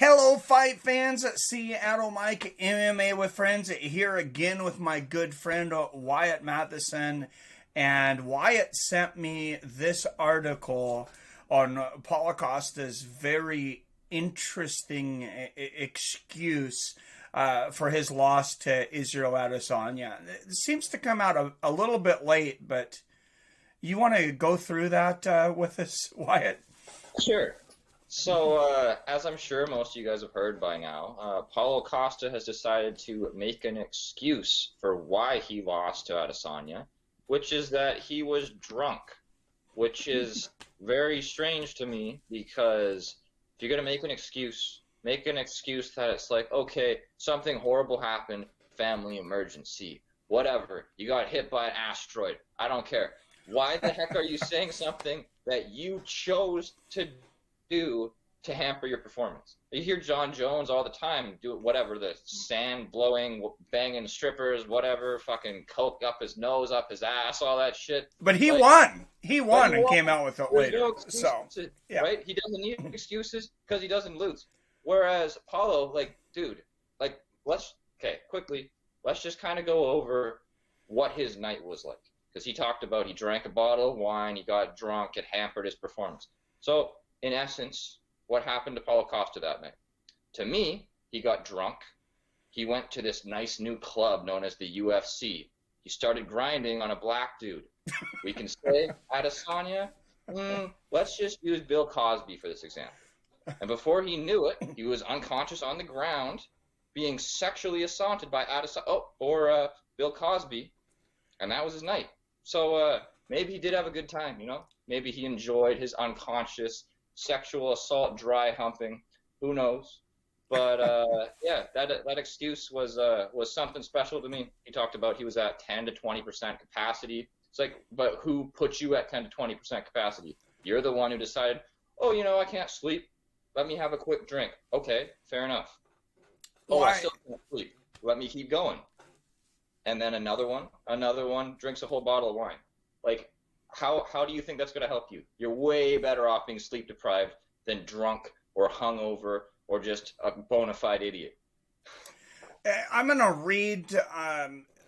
Hello, fight fans. Seattle Mike, MMA with Friends, here again with my good friend Wyatt Matheson. And Wyatt sent me this article on Paulo Costa's very interesting excuse for his loss to Israel Adesanya. It seems to come out a little bit late, but you want to go through that with us, Wyatt? Sure. So, as I'm sure most of you guys have heard by now, Paulo Costa has decided to make an excuse for why he lost to Adesanya, which is that he was drunk, which is very strange to me because if you're going to make an excuse that it's like, okay, something horrible happened, family emergency, whatever, you got hit by an asteroid, I don't care. Why the heck are you saying something that you chose to do to hamper your performance? You hear John Jones all the time do whatever, the sand blowing, banging strippers, whatever, fucking coke up his nose, up his ass, all that shit. But he won. He won and came out with it later. No yeah. Right? He doesn't need excuses because he doesn't lose. Whereas Paulo, dude, let's just kind of go over what his night was like. Because he talked about he drank a bottle of wine, he got drunk, it hampered his performance. So, in essence, what happened to Paulo Costa that night? To me, he got drunk. He went to this nice new club known as the UFC. He started grinding on a black dude. We can say Adesanya. Let's just use Bill Cosby for this example. And before he knew it, he was unconscious on the ground, being sexually assaulted by Bill Cosby, and that was his night. So maybe he did have a good time, you know? Maybe he enjoyed his unconscious sexual assault dry humping. Who knows? But yeah, that excuse was something special to me. He talked about he was at 10 to 20% capacity. It's like, but who put you at 10 to 20% capacity? You're the one who decided, oh, you know, I can't sleep. Let me have a quick drink. Okay, fair enough. Oh, I still can't sleep. Let me keep going. And then another one drinks a whole bottle of wine. Like, how do you think that's going to help you? You're way better off being sleep deprived than drunk or hungover or just a bona fide idiot. I'm going to read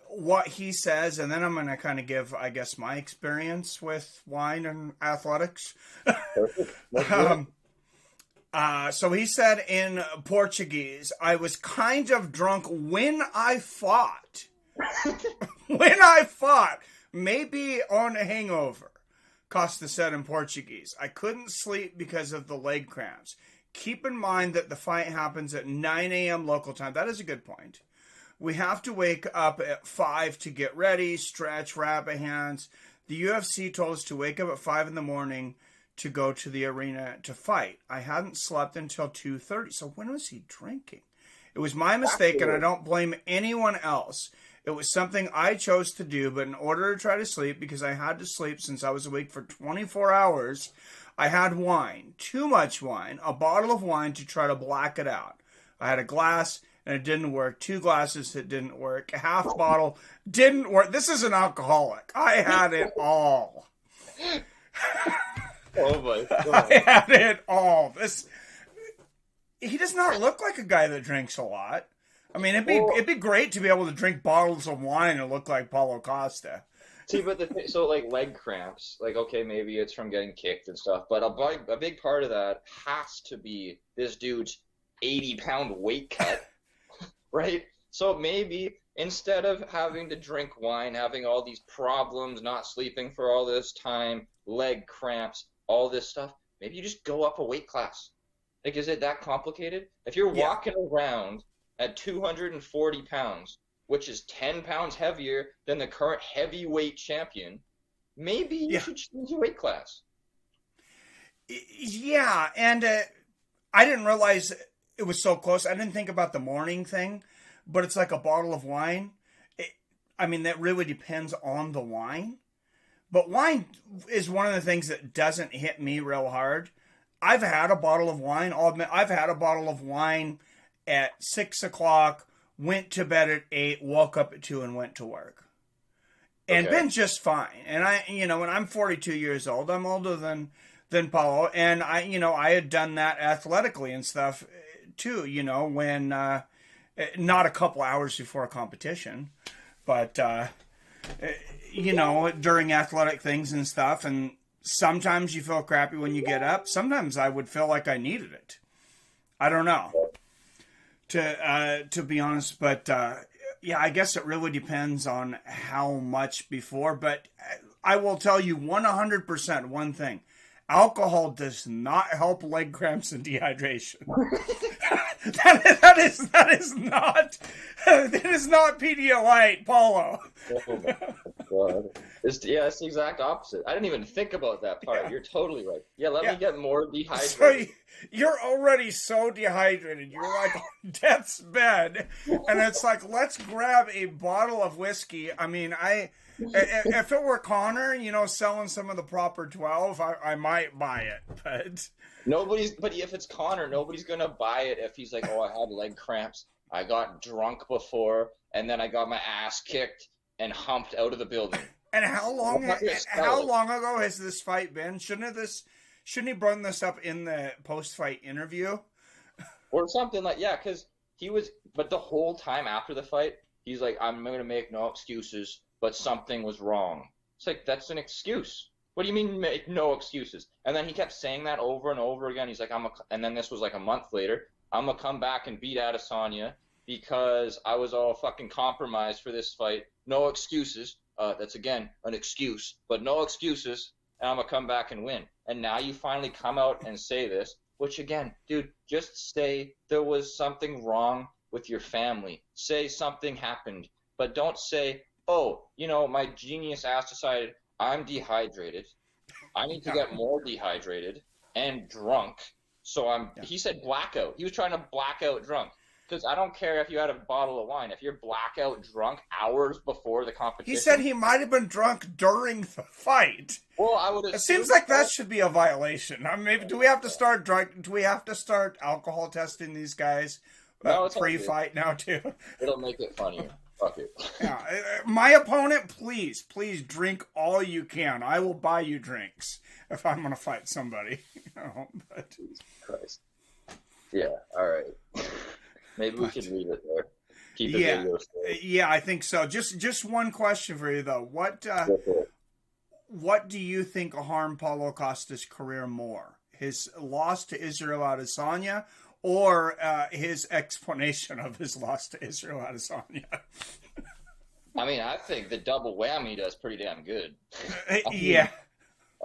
what he says, and then I'm going to kind of give, I guess, my experience with wine and athletics. So he said in Portuguese, I was kind of drunk when I fought. When I fought, maybe on a hangover, Costa said in Portuguese. I couldn't sleep because of the leg cramps. Keep in mind that the fight happens at 9 a.m. local time. That is a good point. We have to wake up at 5 to get ready, stretch, wrap our hands. The UFC told us to wake up at 5 in the morning to go to the arena to fight. I hadn't slept until 2:30. So when was he drinking? It was my mistake, and I don't blame anyone else. It was something I chose to do, but in order to try to sleep, because I had to sleep since I was awake for 24 hours, I had wine, too much wine, a bottle of wine to try to black it out. I had a glass, and it didn't work. 2 glasses that didn't work. A half bottle didn't work. This is an alcoholic. I had it all. Oh my God. I had it all. He does not look like a guy that drinks a lot. I mean, it'd be great to be able to drink bottles of wine and look like Paulo Costa. See, but leg cramps, okay, maybe it's from getting kicked and stuff, but a big part of that has to be this dude's 80-pound weight cut, right? So maybe instead of having to drink wine, having all these problems, not sleeping for all this time, leg cramps, all this stuff, maybe you just go up a weight class. Like, is it that complicated? If you're walking around at 240 pounds, which is 10 pounds heavier than the current heavyweight champion, maybe you should change your weight class. Yeah, and I didn't realize it was so close. I didn't think about the morning thing, but it's like a bottle of wine. That really depends on the wine. But wine is one of the things that doesn't hit me real hard. I've had a bottle of wine. I'll admit, I've had a bottle of wine at 6 o'clock, went to bed at 8, woke up at 2 and went to work. And been just fine. And when I'm 42 years old, I'm older than Paulo. And I had done that athletically and stuff too, you know, when not a couple hours before a competition, but you know, during athletic things and stuff. And sometimes you feel crappy when you get up. Sometimes I would feel like I needed it. I don't know, to be honest, but yeah, I guess it really depends on how much before. But I will tell you 100% one thing: alcohol does not help leg cramps and dehydration. that is not Pedialyte, Paulo. Oh my God. It's the exact opposite. I didn't even think about that part. Yeah. You're totally right. Yeah, let me get more dehydrated. So you're already so dehydrated. You're like on death's bed, and it's like, let's grab a bottle of whiskey. I mean, if it were Connor, you know, selling some of the proper 12, I might buy it, but if it's Connor, nobody's gonna buy it if he's like, oh, I had leg cramps, I got drunk before, and then I got my ass kicked and humped out of the building. And how long ago has this fight been? Shouldn't he bring this up in the post-fight interview? Or something like, yeah, because but the whole time after the fight, he's like, I'm going to make no excuses, but something was wrong. It's like, that's an excuse. What do you mean make no excuses? And then he kept saying that over and over again. He's like, and then this was like a month later, I'm going to come back and beat Adesanya because I was all fucking compromised for this fight. No excuses. That's, again, an excuse, but no excuses, and I'm going to come back and win. And now you finally come out and say this, which, again, dude, just say there was something wrong with your family. Say something happened, but don't say, oh, you know, my genius ass decided I'm dehydrated. I need to get more dehydrated and drunk. So he said blackout. He was trying to black out drunk. Because I don't care if you had a bottle of wine. If you're blackout drunk hours before the competition. He said he might have been drunk during the fight. Well, I would assume. It seems like that should be a violation. I mean, maybe do we have to start alcohol testing these guys pre-fight now too? It'll make it funnier. Fuck it. Yeah, my opponent, please drink all you can. I will buy you drinks if I'm going to fight somebody. You know, but... Jesus Christ. Yeah. All right. Maybe we should leave it there. Keep the video straight. Yeah, I think so. Just one question for you though. What do you think harmed Paulo Costa's career more? His loss to Israel Adesanya or his explanation of his loss to Israel Adesanya? I mean, I think the double whammy does pretty damn good. I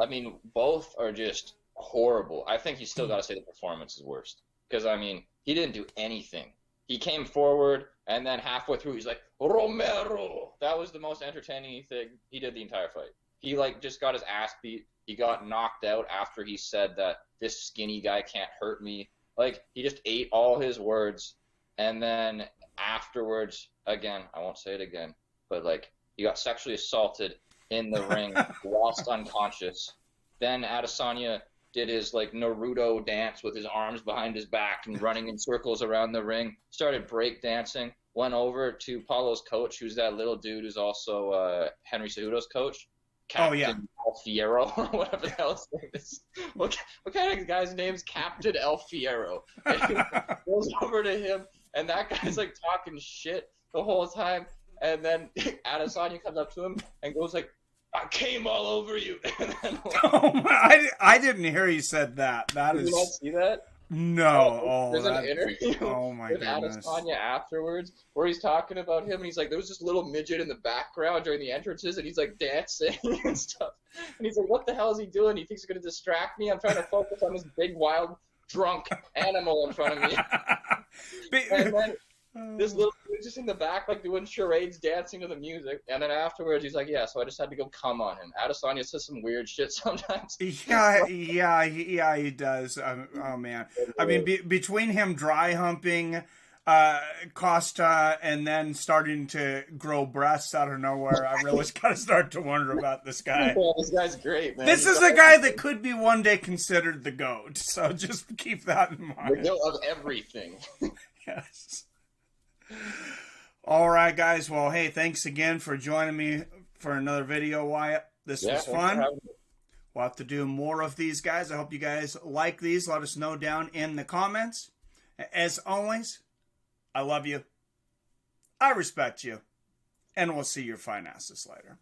mean, both are just horrible. I think you still got to say the performance is worst. Because, I mean, he didn't do anything. He came forward, and then halfway through, he's like, Romero! That was the most entertaining thing he did the entire fight. He, like, just got his ass beat. He got knocked out after he said that this skinny guy can't hurt me. Like, he just ate all his words. And then afterwards, again, I won't say it again, but, like, he got sexually assaulted in the ring whilst unconscious. Then Adesanya did his, like, Naruto dance with his arms behind his back and running in circles around the ring, started break dancing, went over to Paulo's coach, who's that little dude who's also Henry Cejudo's coach, Captain Alfiero, or whatever the hell his name is. What kind of guy's name's Captain Alfiero? And he goes over to him, and that guy's, like, talking shit the whole time, and then Adesanya comes up to him and goes, like, I came all over you. And then, like, I didn't hear you said that. That is. Did you not see that? No. There's an interview my with goodness. Adesanya afterwards where he's talking about him, and he's like, there was this little midget in the background during the entrances, and he's like dancing and stuff. And he's like, what the hell is he doing? He thinks he's going to distract me? I'm trying to focus on this big, wild, drunk animal in front of me. And then this little dude just in the back, like, doing charades, dancing to the music. And then afterwards, he's like, yeah, so I just had to go come on him. Adesanya says some weird shit sometimes. Yeah, he does. Oh, man. I mean, between him dry humping Costa and then starting to grow breasts out of nowhere, I really got to start to wonder about this guy. Yeah, this guy's great, man. This is a guy that could be one day considered the GOAT, so just keep that in mind. The GOAT of everything. Yes. All right, guys. Well, hey, thanks again for joining me for another video, Wyatt. This was fun. We'll have to do more of these, guys. I hope you guys like these. Let us know down in the comments. As always, I love you. I respect you. And we'll see your fine asses later.